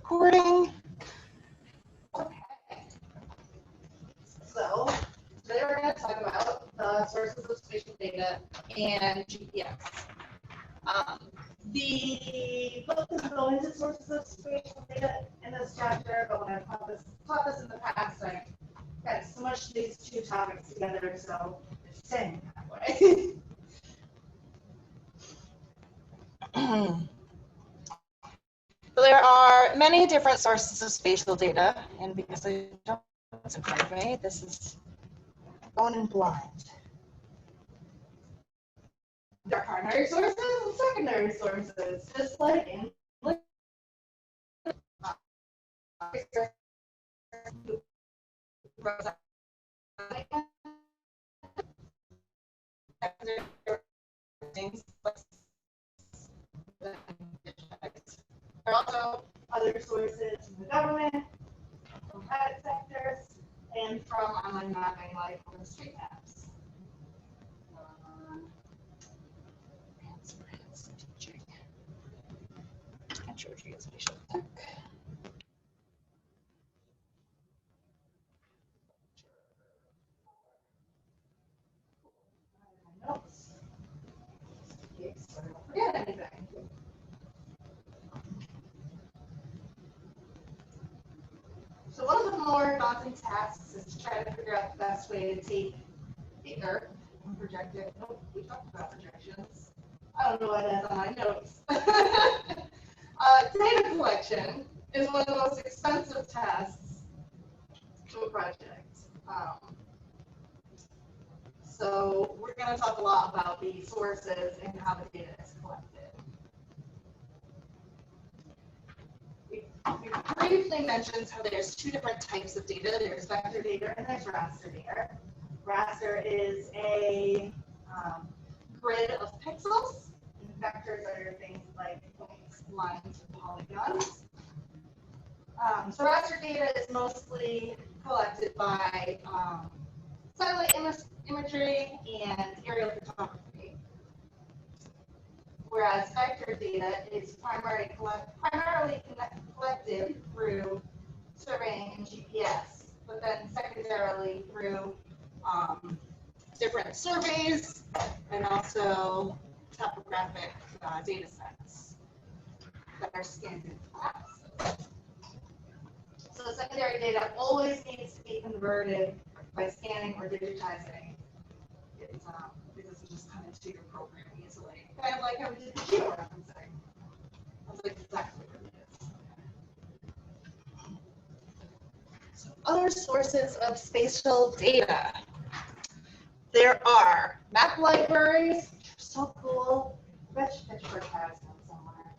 recording. Okay. So today we're going to talk about the sources of spatial data and GPS. The book doesn't go into sources of spatial data in this chapter, but when I've taught this in the past, I've kind of smushed these two topics together, so it's staying that way. So there are many different sources of spatial data, and because I don't have it in front of me, this is going in blind. There are primary sources and secondary sources, just like in there are also other sources from the government, from private sectors, and from online mapping like OpenStreetMaps. Georgia Spatial Tech. Notes. In case I don't forget anything. So one of the more daunting tasks is to try to figure out the best way to take the Earth and project it. Oh, we talked about projections. I don't know why that's on my notes. Data collection is one of the most expensive tasks to a project. So we're going to talk a lot about the sources and how the data is collected. We briefly mentioned how there's two different types of data. There's vector data and there's raster data. Raster is a grid of pixels. And vectors are things like points, lines, and polygons. So raster data is mostly collected by satellite imagery and aerial photography, whereas vector data is primarily collected through surveying and GPS, but then secondarily through different surveys and also topographic data sets that are scanned into maps. So the secondary data always needs to be converted by scanning or digitizing. It doesn't just come into your program easily. Kind of like how we did the georeferencing. That's exactly what it is. So other sources of spatial data. There are map libraries, which are so cool. I bet Pittsburgh has one somewhere.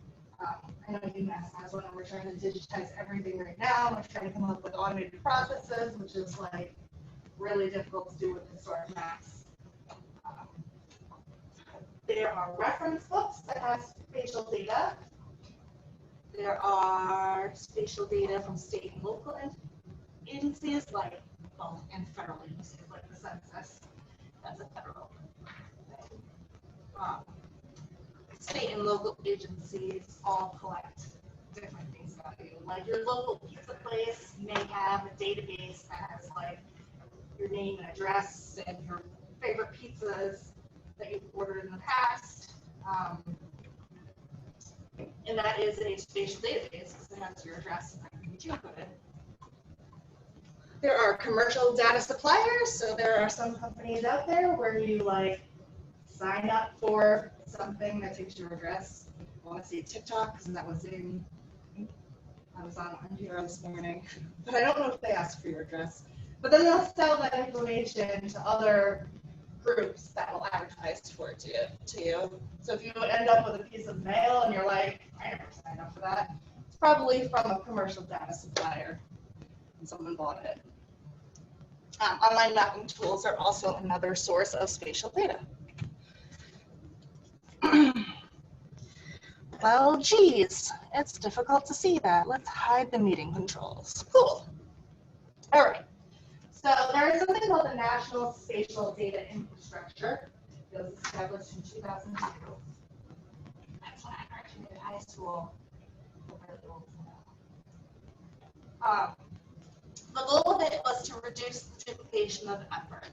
I know UMass has one, and we're trying to digitize everything right now. We're trying to come up with automated processes, which is like really difficult to do with historic maps. There are reference books that have spatial data. There are spatial data from state and local agencies, like, well, and federal agencies, like the census. That's a federal thing. State and local agencies all collect different things about you. Like your local pizza place may have a database that has like your name and address and your favorite pizzas that you've ordered in the past. And that is a spatial database because it has your address and everything that you put in. There are commercial data suppliers, so there are some companies out there where you like sign up for something that takes your address. I want to see TikTok because that was in. I was on NPR this morning, but I don't know if they ask for your address. But then they'll sell that information to other groups that will advertise for it to you. So if you end up with a piece of mail and you're like, I never signed up for that, it's probably from a commercial data supplier and someone bought it. Online mapping tools are also another source of spatial data. Well, geez, it's difficult to see that. Let's hide the meeting controls. Cool. All right. So there is something called the National Spatial Data Infrastructure. It was established in 2002. That's when I graduated high school. The goal of it was to reduce the duplication of effort.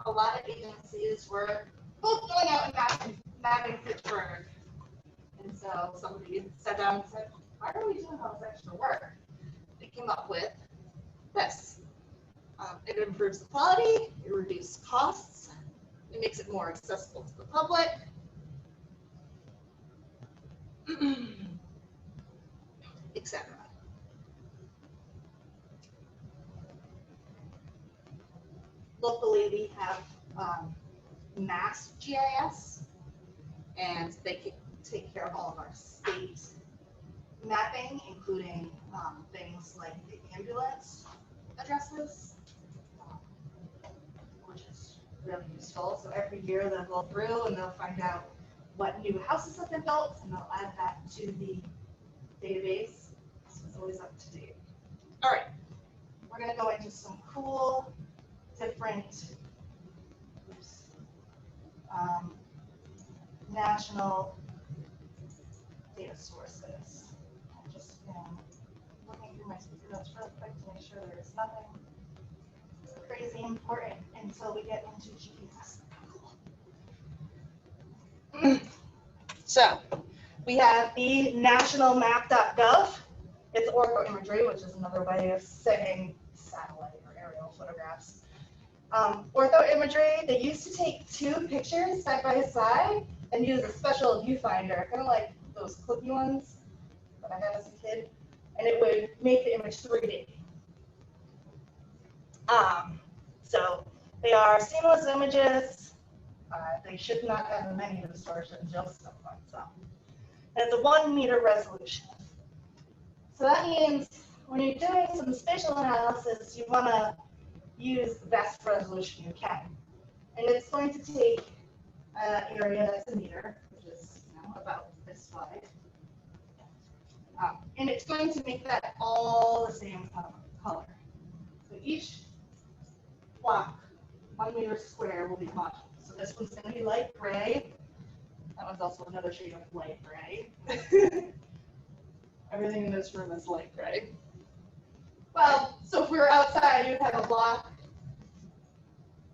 A lot of agencies were both going out and mapping Pittsburgh. And so somebody sat down and said, why are we doing all this extra work? They came up with this. It improves the quality, it reduces costs, it makes it more accessible to the public. Etc. Locally, we have Mass GIS, and they take care of all of our state mapping, including things like the ambulance addresses, which is really useful. So every year they'll go through and they'll find out what new houses have been built, and they'll add that to the database, so it's always up to date. All right, we're going to go into some cool, different national data sources. I'm just looking through my speaker notes real quick to make sure there's nothing crazy important until we get into GPS. So we have the nationalmap.gov. It's ortho imagery, which is another way of saying satellite or aerial photographs. Ortho imagery, they used to take two pictures side by side and use a special viewfinder, kind of like those clippy ones that I had as a kid, and it would make the image 3D. So they are seamless images. They should not have many distortions, just some ones. And it's a 1 meter resolution. So that means when you're doing some spatial analysis, you want to use the best resolution you can. And it's going to take an area that's a meter, which is about this wide. And it's going to make that all the same color. So each block, 1 meter square, will be modeled. So this one's going to be light gray. That one's also another shade of light gray. Everything in this room is light gray. Well, so if we were outside, you'd have a block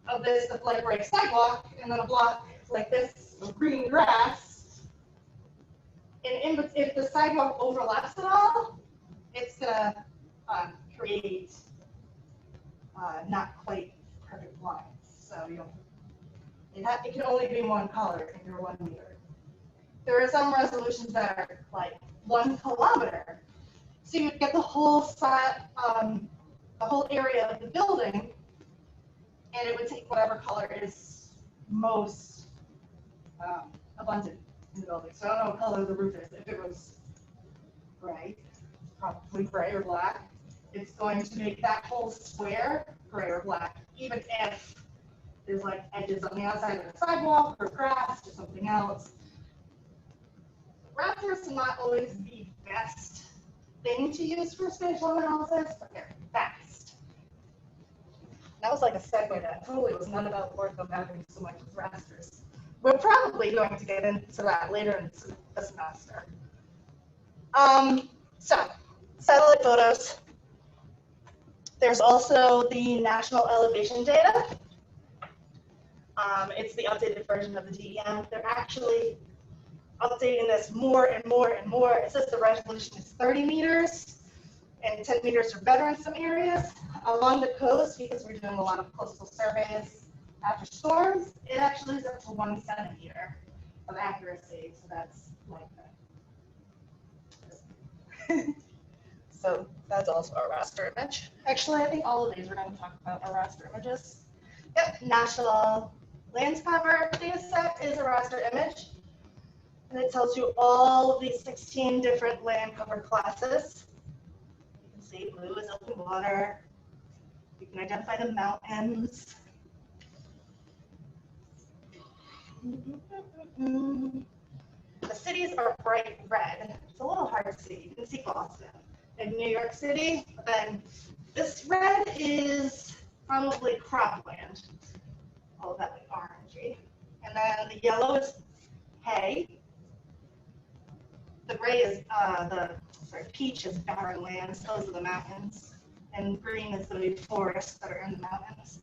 of this of light gray sidewalk, and then a block like this of green grass. And if the sidewalk overlaps at all, it's going to create not quite perfect lines. So it can only be one color in your 1 meter. There are some resolutions that are like 1 kilometer. So you'd get the whole area of the building, and it would take whatever color is most abundant in the building. So I don't know what color the roof is. If it was gray, probably gray or black, it's going to make that whole square gray or black, even if there's like edges on the outside of the sidewalk or grass or something else. Raptors are not always the best thing to use for spatial analysis, but they're fast. That was like a segue that totally was not about ortho mapping so much as rasters. We're probably going to get into that later in the semester. So, satellite photos. There's also the national elevation data. It's the updated version of the DEM. They're actually updating this more and more and more. It says the resolution is 30 meters, and 10 meters are better in some areas. Along the coast, because we're doing a lot of coastal surveys after storms, it actually is up to 1 centimeter of accuracy. So that's like that. So that's also a raster image. Actually, I think all of these we're going to talk about are raster images. Yep, national lands cover data set is a raster image. And it tells you all of these 16 different land cover classes. You can see blue is open water. You can identify the mountains. The cities are bright red. It's a little hard to see. You can see Boston and New York City. Then this red is probably cropland. All of that like orangey. And then the yellow is hay. The gray is, peach is barren lands, those are the mountains. And green is going to be forests that are in the mountains.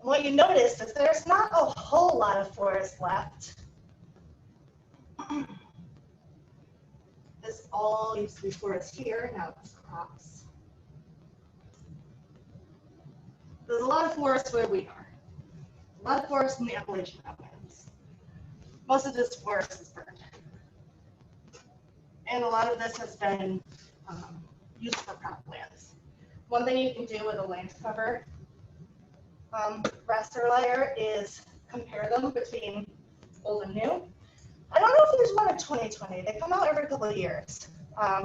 What you notice is there's not a whole lot of forest left. This all used to be forest here, now it's crops. There's a lot of forest where we are. A lot of forest in the Appalachian Mountains. Most of this forest is burned. And a lot of this has been used for croplands. One thing you can do with a land cover raster layer is compare them between old and new. I don't know if there's one in 2020. They come out every couple of years. I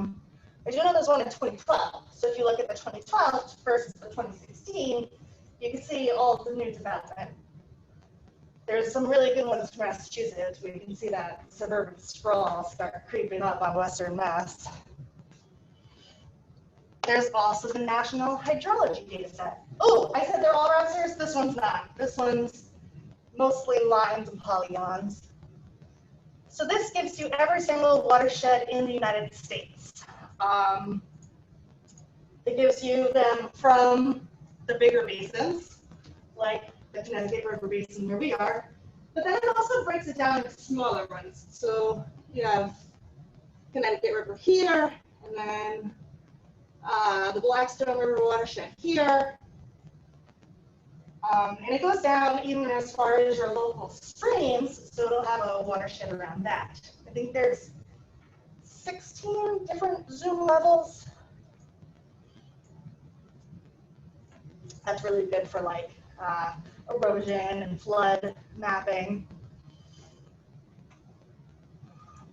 do know there's one in 2012. So if you look at the 2012 versus the 2016, you can see all of the new development. There's some really good ones from Massachusetts where you can see that suburban sprawl start creeping up on Western Mass. There's also the National Hydrology data set. Oh, I said they're all rasters. This one's not. This one's mostly lines and polygons. So this gives you every single watershed in the United States. It gives you them from the bigger basins, like the Connecticut River Basin where we are, but then it also breaks it down into smaller ones. So you have Connecticut River here, and then the Blackstone River watershed here. And it goes down even as far as your local streams, so it'll have a watershed around that. I think there's 16 different zoom levels. That's really good for like erosion and flood mapping.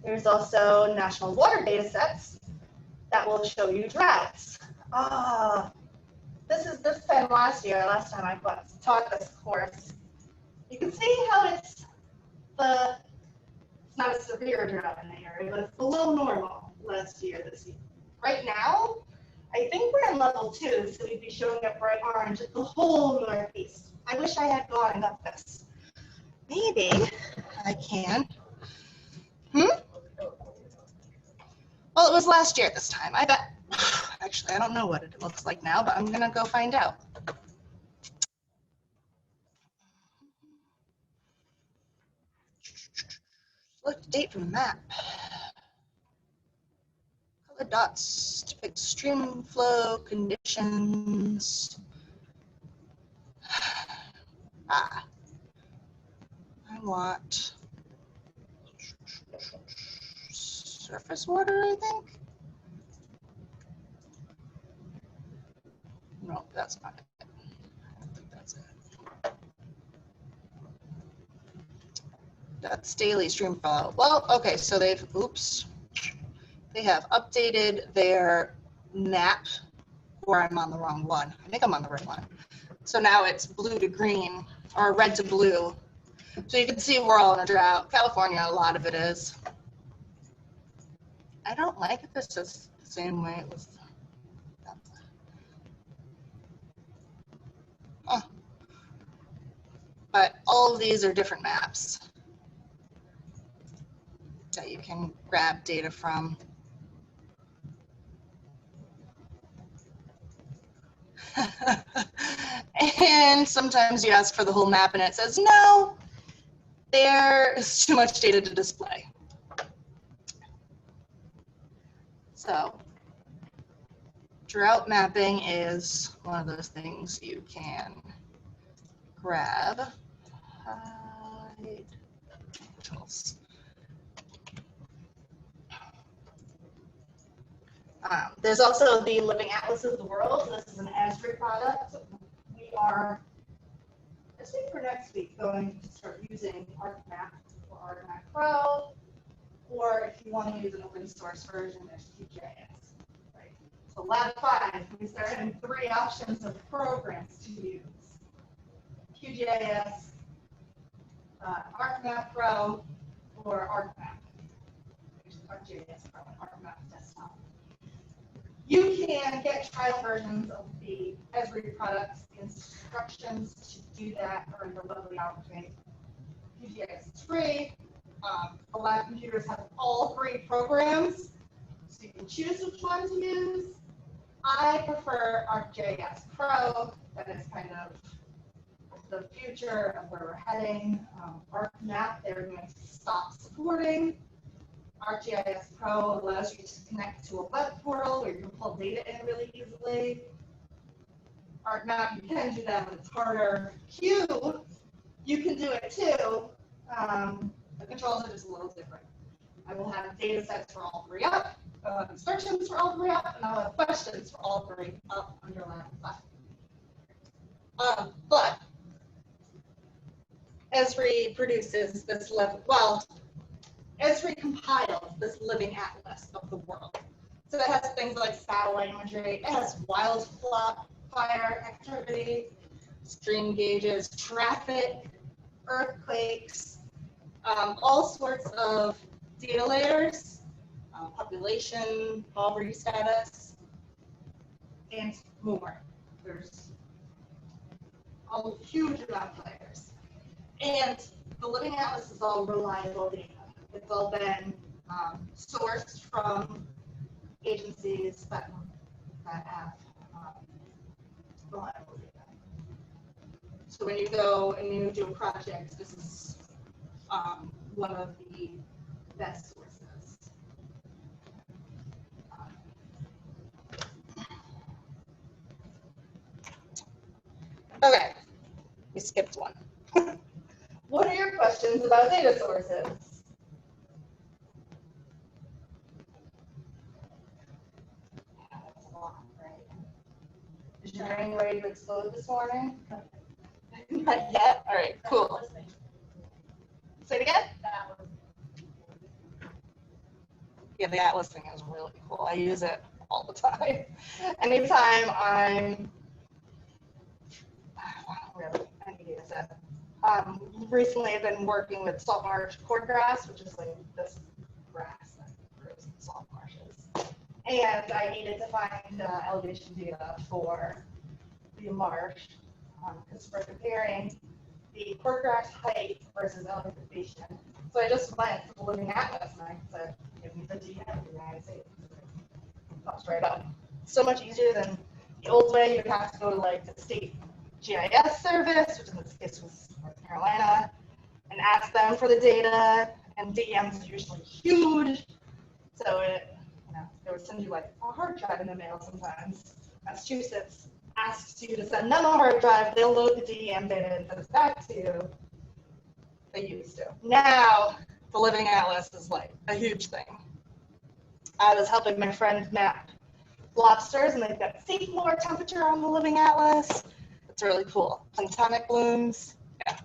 There's also national water data sets that will show you droughts. This time last time I taught this course. You can see how it's not a severe drought in the area, but it's below normal this year. Right now, I think we're in level 2, so we'd be showing up bright orange at the whole Northeast. I wish I had gone and got this. Maybe I can. Well, it was last year this time. I bet. Actually, I don't know what it looks like now, but I'm going to go find out. Select the date from the map. Color dots depict stream flow conditions. I want surface water, I think. No, that's not it. I don't think that's it. That's daily stream flow. Well, okay, so they have updated their map, or I'm on the wrong one. I think I'm on the right one. So now it's blue to green, or red to blue. So you can see we're all in a drought. California, a lot of it is. I don't like it. It's just the same way it was. But all of these are different maps that you can grab data from. And sometimes you ask for the whole map and it says, no, there is too much data to display. So drought mapping is one of those things you can grab. There's also the Living Atlas of the World. This is an Esri product. We are, I think for next week, going to start using ArcMap or ArcMap Pro, or if you want to use an open source version, there's QGIS. Right? So Lab 5, we start having 3 options of programs to use. QGIS, ArcMap Pro, or ArcMap, which is ArcGIS Pro and ArcMap Desktop. You can get trial versions of the Esri products. Instructions to do that are in the lovely opportunity. QGIS is free. A lot of computers have all 3 programs, so you can choose which one to use. I prefer ArcGIS Pro. That is kind of the future of where we're heading. ArcMap, they're going to stop supporting. ArcGIS Pro allows you to connect to a web portal where you can pull data in really easily. ArcMap, you can do that, but it's harder. Cube, you can do it too. The controls are just a little different. I will have data sets for all 3 up, instructions for all 3 up, and I'll have questions for all 3 up, underline, flat. But Esri produces this Esri compiles this living atlas of the world. So it has things like satellite imagery, it has wildfire activity, stream gauges, traffic, earthquakes, all sorts of data layers, population, poverty status, and more. There's a huge amount of layers. And the Living Atlas is all reliable data. It's all been sourced from agencies that have reliable data. So when you go and you do a project, this is one of the best sources. Okay, we skipped one. What are your questions about data sources? Yeah, that's a lot, right? Is your brain ready to explode this morning? Not yet? All right, cool. Say it again? Yeah, the Atlas thing is really cool. I use it all the time. Anytime I'm really any data set. Recently, I've been working with salt marsh cordgrass, which is like this grass that grows in salt marshes. And I needed to find elevation data for the marsh, because we're comparing the cordgrass height versus elevation. So I just went to the Living Atlas and I said, give me the DM of the United States. It pops right up. So much easier than the old way. You'd have to go to like the state GIS service, which in this case was North Carolina, and ask them for the data. And DMs are usually huge, so they would send you like a hard drive in the mail sometimes. Massachusetts asks you to send them a hard drive, they'll load the DEM data and send it back to you. They used to. Now, the Living Atlas is like a huge thing. I was helping my friend map lobsters, and they've got seafloor temperature on the Living Atlas. It's really cool. Planktonic blooms. Yeah.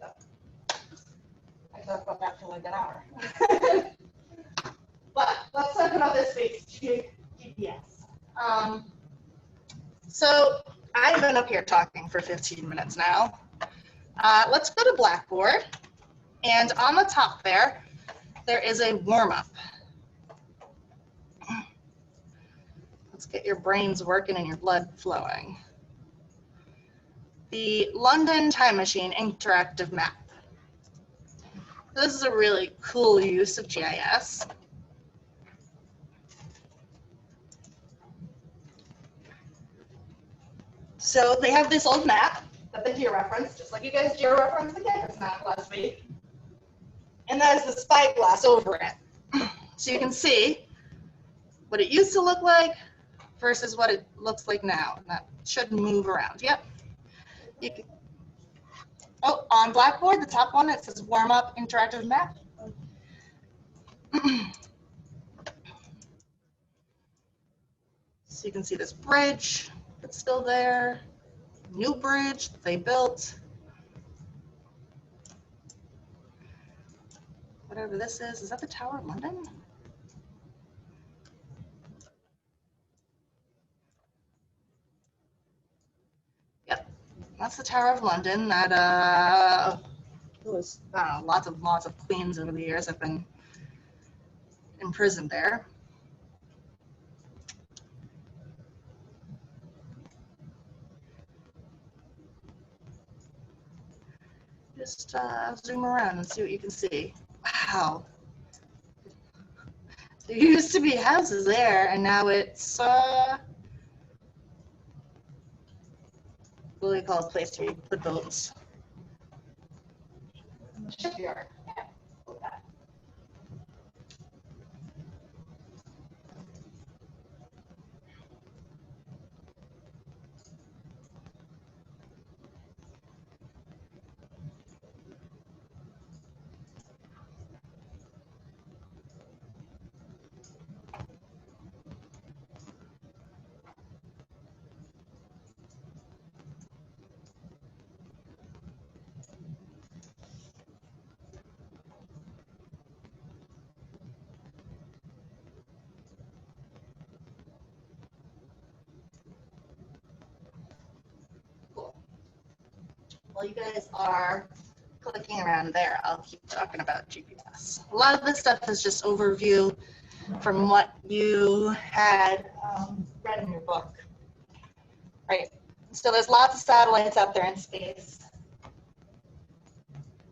So, I talked about that for like an hour. But let's talk about this space GPS. So I've been up here talking for 15 minutes now. Let's go to Blackboard. And on the top there is a warm-up. Let's get your brains working and your blood flowing. The London Time Machine interactive map. This is a really cool use of GIS. So they have this old map that they georeference, just like you guys georeferenced the campus map last week. And that is the spyglass over it. So you can see what it used to look like versus what it looks like now. And that should move around. Yep. You can, on Blackboard, the top one, it says warm up interactive map. So you can see this bridge that's still there, new bridge that they built. Whatever this is that the Tower of London? Yep, that's the Tower of London. That was lots of queens over the years have been imprisoned there. Just zoom around and see what you can see. wow. There used to be houses there, and now it's what do they call a place where you put boats? Shipyard. Yeah. Cool. While you guys are clicking around there, I'll keep talking about GPS. A lot of this stuff is just overview from what you had read in your book. Right. So there's lots of satellites out there in space.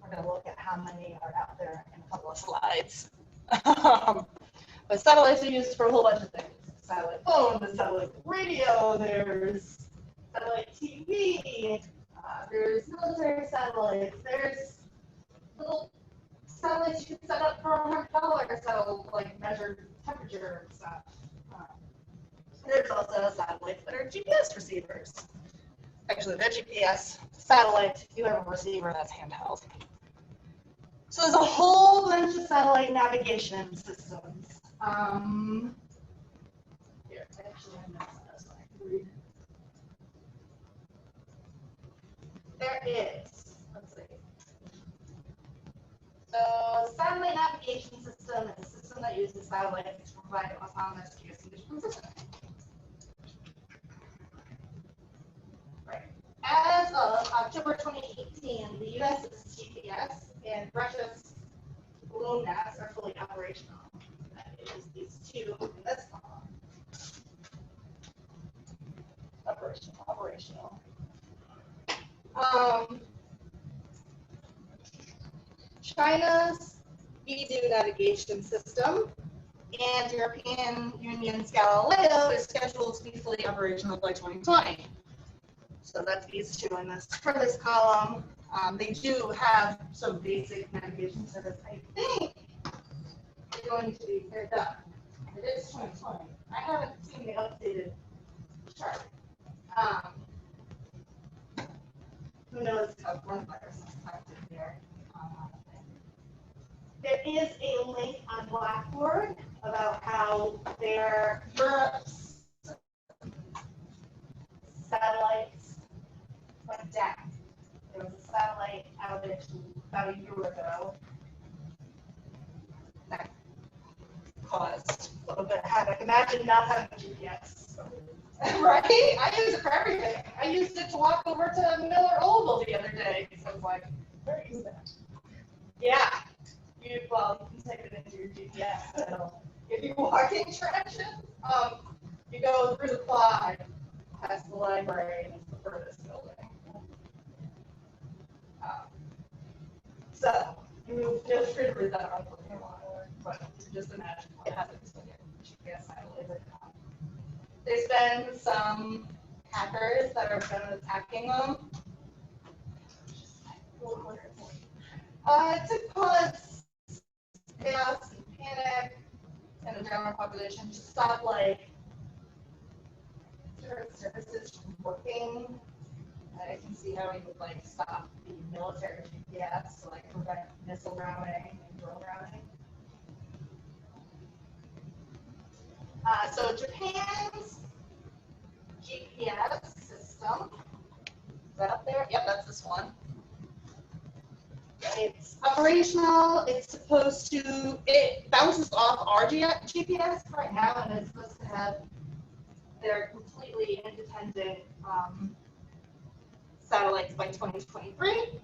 We're going to look at how many are out there in a couple of slides. But satellites are used for a whole bunch of things. Satellite phone, there's satellite radio, there's satellite TV, there's military satellites, there's little satellites you can set up for $100 that'll like measure temperature and stuff. There's also satellites that are GPS receivers. Actually, they're GPS satellites. If you have a receiver, that's handheld. So there's a whole bunch of satellite navigation systems. Here, actually, I'm not so I can read. There is. Let's see. So, satellite navigation system is a system that uses satellites to provide autonomous geospatial positioning. Right. As of October 2018, the U.S.'s GPS and Russia's GLONASS are fully operational. That is these two in this column. Operational. China's EDU navigation system and European Union's Galileo is scheduled to be fully operational by 2020. So that's these two in this for this column. They do have some basic navigation service. I think they're going to be paired up. It is 2020. I haven't seen the updated chart. Who knows how coronavirus is affected there? There is a link on Blackboard about how Europe's satellites went down. There was a satellite outage about a year ago that caused a little bit of havoc. Imagine not having GPS. Right? I use it for everything. I used it to walk over to Miller Oval the other day. So I was like, where is that? Yeah. You can type it into your GPS. So if you're walking directions, you go through the quad, past the library, and it's the furthest building. So you feel free to read that article if you want, but just imagine what happens when your GPS satellite is on. There's been some hackers that have been attacking them. To cause chaos and panic in the general population, to stop like certain services from working. I can see how we would like stop the military GPS to like prevent missile routing and drone routing. So Japan's GPS system, is that up there? Yep, that's this one. It's operational. It's supposed to, it bounces off our GPS right now, and it's supposed to have their completely independent satellites by 2023.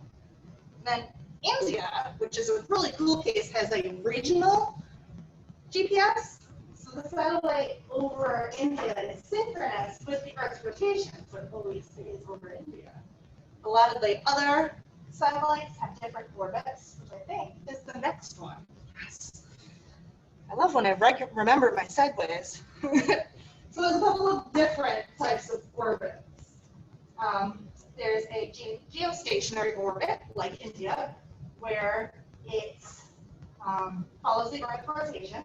Then India, which is a really cool case, has a regional GPS. So the satellite over India is synchronous with the Earth's rotation, so it always stays over India. A lot of the other satellites have different orbits, which I think is the next one. Yes. I love when I remember my segues. So there's a couple of different types of orbits. There's a geostationary orbit, like India, where it follows the Earth rotation,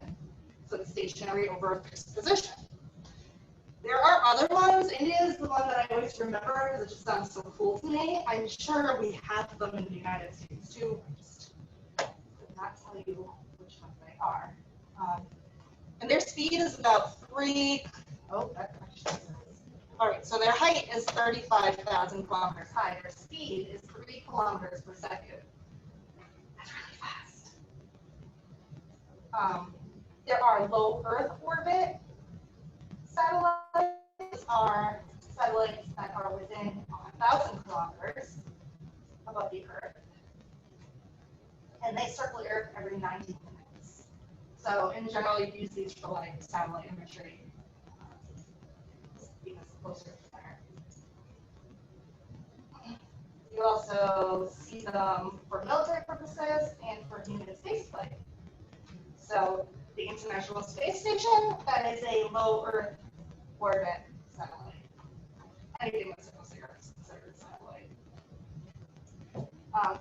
so it's stationary over a fixed position. There are other ones. India is the one that I always remember because it just sounds so cool to me. I'm sure we have them in the United States too. I just did not tell you which ones they are. And their speed is about 3. Oh, that actually says. All right, so their height is 35,000 kilometers high. Their speed is 3 kilometers per second. That's really fast. There are low Earth orbit satellites. Are satellites that are within 1,000 kilometers above the Earth, and they circle the Earth every 90 minutes. So in general, you use these for like satellite imagery, because closer to there. You also see them for military purposes and for human spaceflight. So the International Space Station, that is a low Earth orbit satellite. Anything that's supposed to Earth is considered a satellite.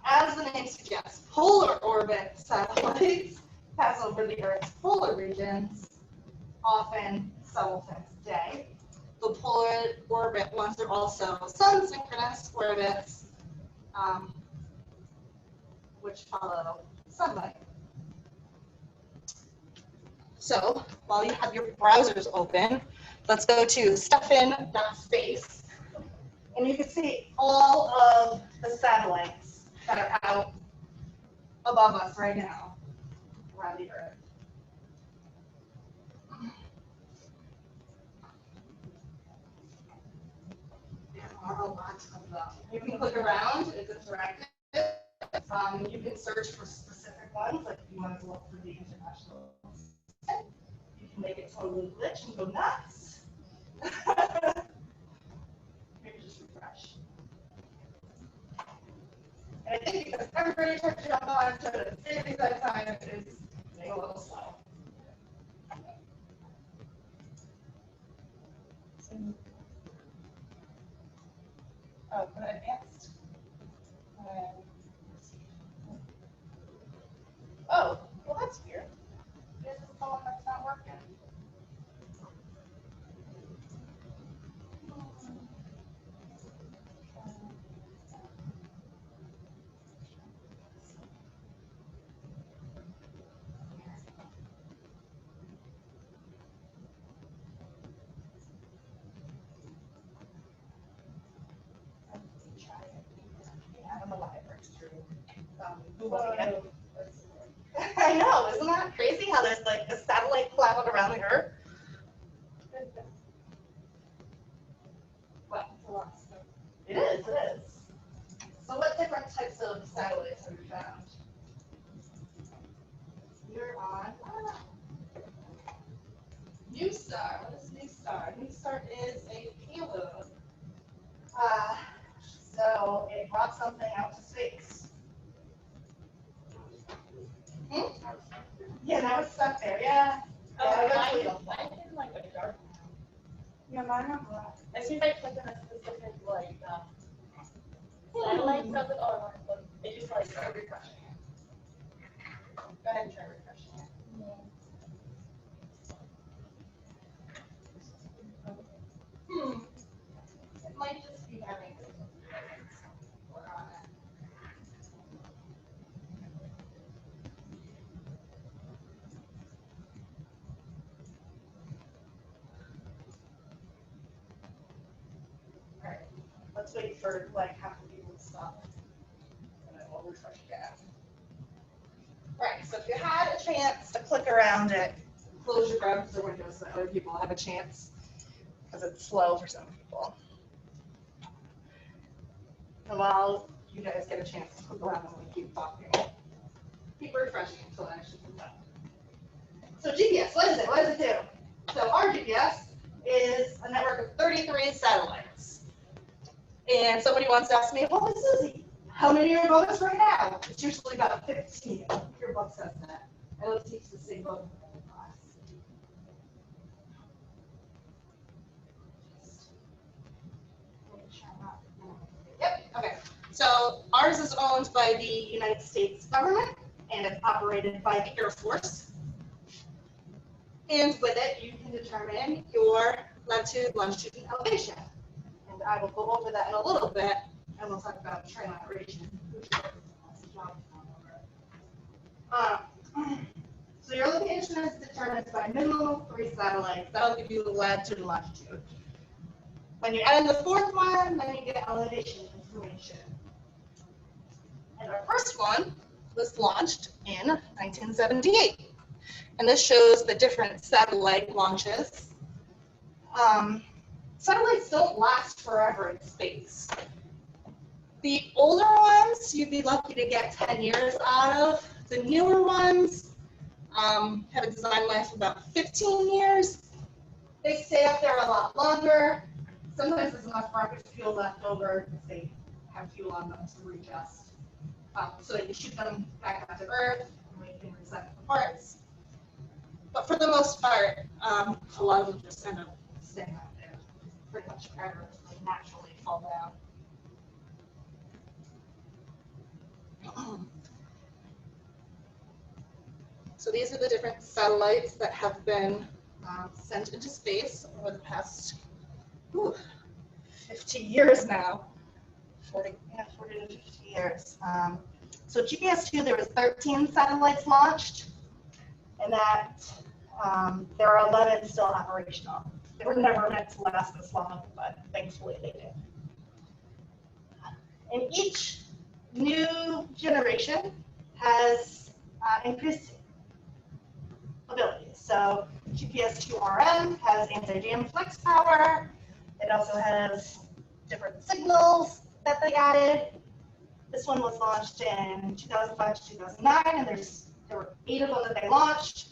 As the name suggests, polar orbit satellites pass over the Earth's polar regions, often several times a day. The polar orbit ones are also sun-synchronous orbits, which follow sunlight. So while you have your browsers open, let's go to stefan.space. And you can see all of the satellites that are out above us right now around the Earth. There are a lot of them. You can click around, it's interactive. You can search for specific ones, like if you wanted to look for the international. You can make it totally glitch and go nuts. Maybe just refresh. And I think because everybody tried to jump on to the same exact time, it is getting a little slow. Oh, but advanced. Oh, well that's weird. This is the one that's not working. I don't know why it works through Google. I know, isn't that crazy how there's like a satellite cloud around the Earth? Well, it's a lot of stuff. It is. So what different types of satellites have you found? You're on NuSTAR. What is NuSTAR? NuSTAR is a payload. So it brought something out to space. Yeah, now it's stuck there. Yeah. Yeah, mine are black. As soon as I click on a specific like satellite stuff, it just like start refreshing it. Go ahead and try refreshing it. It might just be having Alright, let's wait for like half the people to stop. And then we'll refresh again. Alright, so if you had a chance to click around it, close your browser windows so other people have a chance. Because it's slow for some people. And while you guys get a chance to click around and we keep talking, keep refreshing until it actually comes up. So GPS, what is it? What does it do? So our GPS is a network of 33 satellites. And somebody wants to ask me, well, Susie, How many are bonus right now? It's usually about 15. Your book says that. I don't teach the same book in every class. Yep, okay. So ours is owned by the United States government, and it's operated by the Air Force. And with it, you can determine your latitude, longitude, and elevation. And I will go over that in a little bit, and we'll talk about train operation. So your location is determined by minimum of 3 satellites. That'll give you the latitude and longitude. When you add in the 4th one, then you get elevation information. And our first one was launched in 1978. And this shows the different satellite launches. Satellites don't last forever in space. The older ones, you'd be lucky to get 10 years out of. The newer ones have a design life of about 15 years. They stay up there a lot longer. Sometimes there's enough rocket fuel left over if they have fuel on them to readjust. So you shoot them back out to Earth, and we can reset the parts. But for the most part, a lot of them just end up staying out there pretty much forever. They naturally fall down. So these are the different satellites that have been sent into space over the past 50 years now. 40 to 50 years. So GPS-2, there was 13 satellites launched, and that there are 11 still operational. They were never meant to last this long, but thankfully they did. And each new generation has increased abilities. So GPS-2RM has anti-jam flex power. It also has different signals that they added. This one was launched in 2005 to 2009, and there were 8 of them that they launched.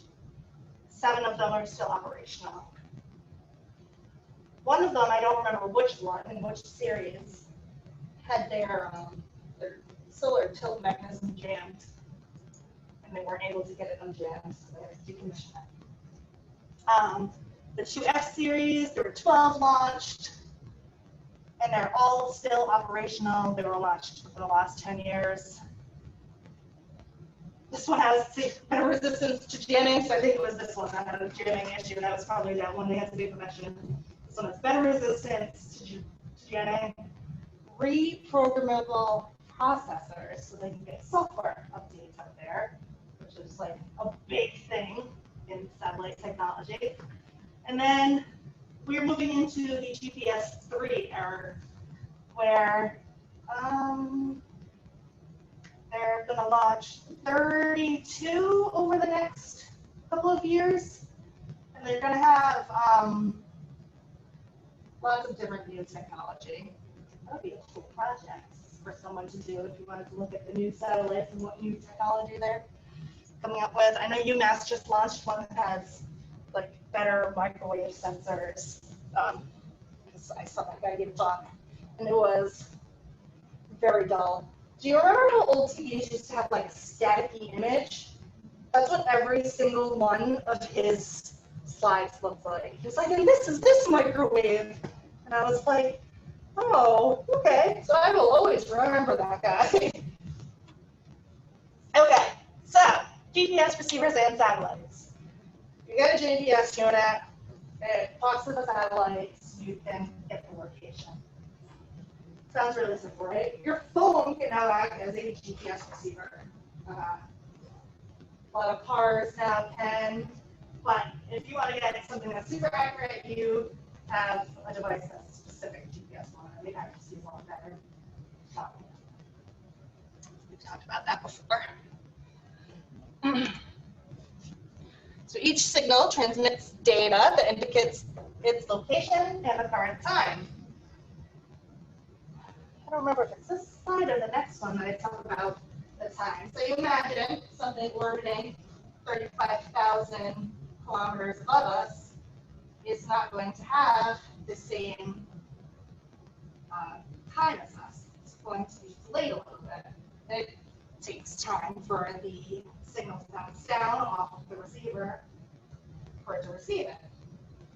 7 of them are still operational. One of them, I don't remember which one and which series, had their solar tilt mechanism jammed, and they weren't able to get it unjammed, so they had to decommission it. The 2F series, there were 12 launched, and they're all still operational. They were launched within the last 10 years. This one has better resistance to jamming, so I think it was this one that had a jamming issue. That was probably that one they had to decommission. This one has better resistance to jamming. Reprogrammable processors, so they can get software updates out there, which is like a big thing in satellite technology. And then we're moving into the GPS-3 era, where they're going to launch 32 over the next couple of years, and they're going to have lots of different new technology. That would be a cool project for someone to do if you wanted to look at the new satellites and what new technology they're coming up with. I know UMass just launched one that has like better microwave sensors. I saw that guy give a talk, and it was very dull. Do you remember how old TVs used to have like a staticky image? That's what every single one of his slides looked like. He was like, and this is this microwave. And I was like, oh, okay. So I will always remember that guy. Okay, so GPS receivers and satellites. You get a GPS unit, it talks to the satellites, you can get the location. Sounds really simple, right? Your phone can now act as a GPS receiver. A lot of cars now can, but if you want to get something that's super accurate, you have a device that's specific GPS on it. Maybe I can see a lot better. We've talked about that before. So each signal transmits data that indicates its location and the current time. I don't remember if it's this slide or the next one that I talk about the time. So you imagine something orbiting 35,000 kilometers above us is not going to have the same time as us. going to be delayed a little bit. It takes time for the signal to bounce down off of the receiver for it to receive it.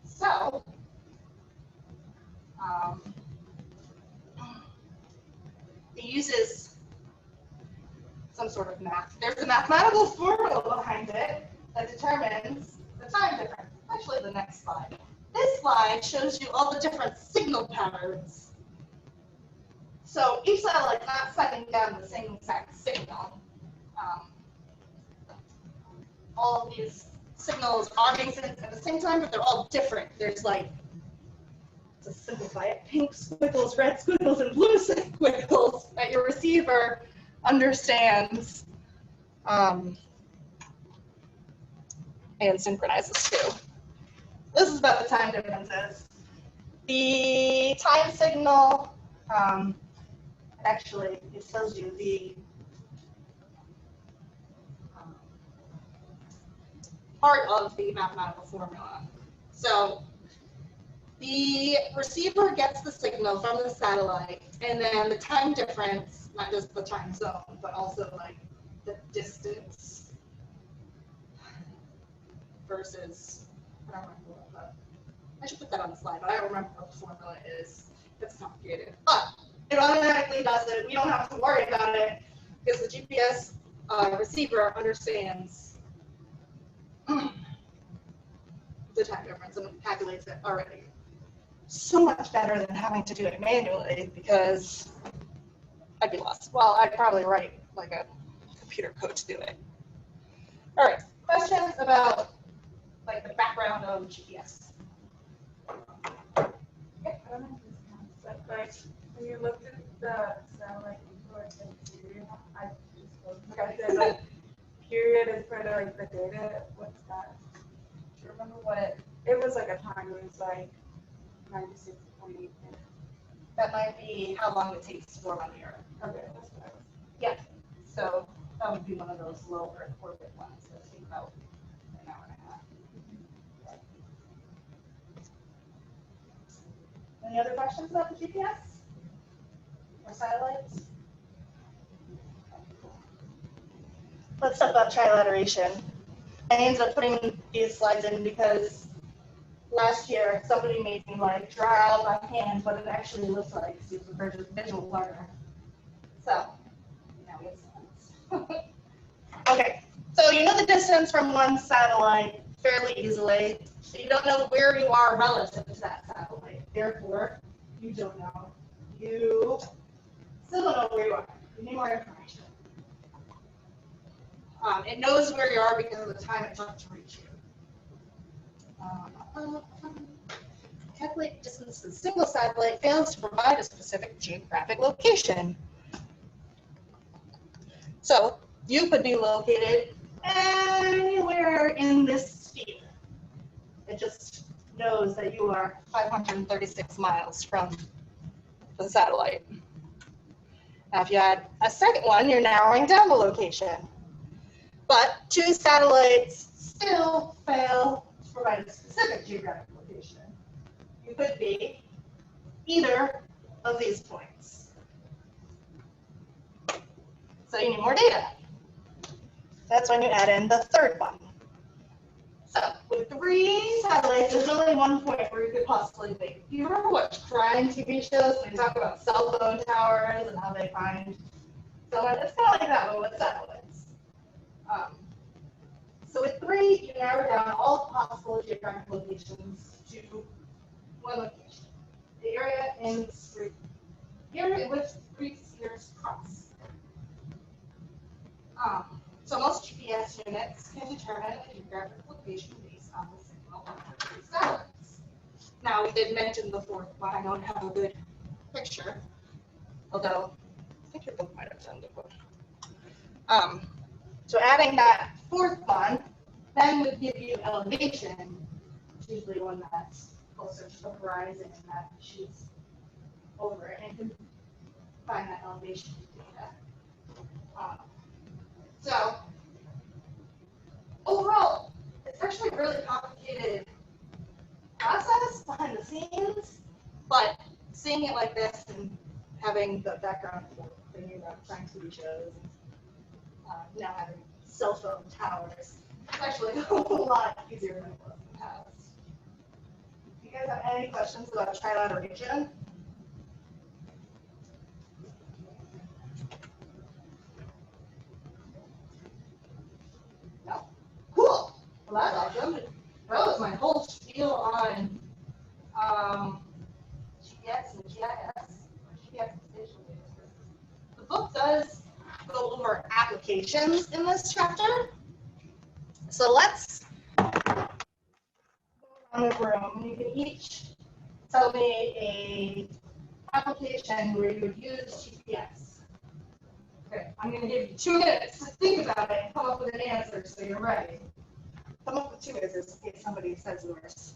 So, it uses some sort of math. There's a mathematical formula behind it that determines the time difference. Actually, the next slide. This slide shows you all the different signal patterns. So each satellite's not sending down the same exact signal. All of these signals are being sent at the same time, but they're all different. There's like, to simplify it, pink squiggles, red squiggles, and blue squiggles that your receiver understands and synchronizes to. This is about the time differences. The time signal, actually, it tells you the part of the mathematical formula. So the receiver gets the signal from the satellite, and then the time difference, not just the time zone, but also like the distance versus, I don't remember what that, I should put that on the slide, but I don't remember what the formula is. It's complicated, but it automatically does it. We don't have to worry about it because the GPS receiver understands the time difference and calculates it already. So much better than having to do it manually because I'd be lost. Well, I'd probably write like a computer code to do it. All right, questions about like the background of GPS? I don't know if this counts, but like when you looked at the satellite influence and period, I just looked at the like, period is for the like the data. What's that? Do you remember what it was like a time? It was like 96.8. That might be how long it takes to orbiting the Earth. Okay, that's what I was. Yeah. So that would be one of those low Earth orbit ones that take about an hour and a half. Any other questions about the GPS or satellites? Let's talk about trilateration. I ended up putting these slides in because last year somebody made me like draw out by hand what it actually looks like. Super visual learner. So now we have sense. Okay, so you know the distance from one satellite fairly easily. So you don't know where you are relative to that satellite. Therefore, you don't know. You still don't know where you are. You need more information. It knows where you are because of the time it took to reach you. Calculate distance to the single satellite fails to provide a specific geographic location. So you could be located anywhere in this sphere. It just knows that you are 536 miles from the satellite. Now, if you add a second one, you're narrowing down the location. But two satellites still fail to provide a specific geographic location. You could be either of these points. So you need more data. That's when you add in the third one. So with 3 satellites, there's only one point where you could possibly be. Do you remember what crime TV shows when they talk about cell phone towers and how they find someone? It's kind of like that, but with satellites. So with 3, you narrow down all possible geographic locations to one location. The area in which 3 spheres cross. So most GPS units can determine a geographic location based on the signal of the 3 satellites. Now, we did mention the 4th one. I don't have a good picture, although I think your book might have done the book. So adding that 4th one then would give you elevation, which is usually one that's closer to the horizon and that shoots over it, and you can find that elevation data. So overall, it's actually a really complicated process behind the scenes, but seeing it like this and having the background trying TV shows, now having cell phone towers. It's actually a lot easier than it was in the past. Do you guys have any questions about trilateral region? No? Cool. Well, that's awesome. That was my whole spiel on GPX and GIS, GPX and spatial data services. The book does go over applications in this chapter. So let's go around the room. You can each tell me a application where you would use GPS. Okay, I'm going to give you 2 minutes to think about it and come up with an answer so you're ready. Come up with 2 minutes in case somebody says yours.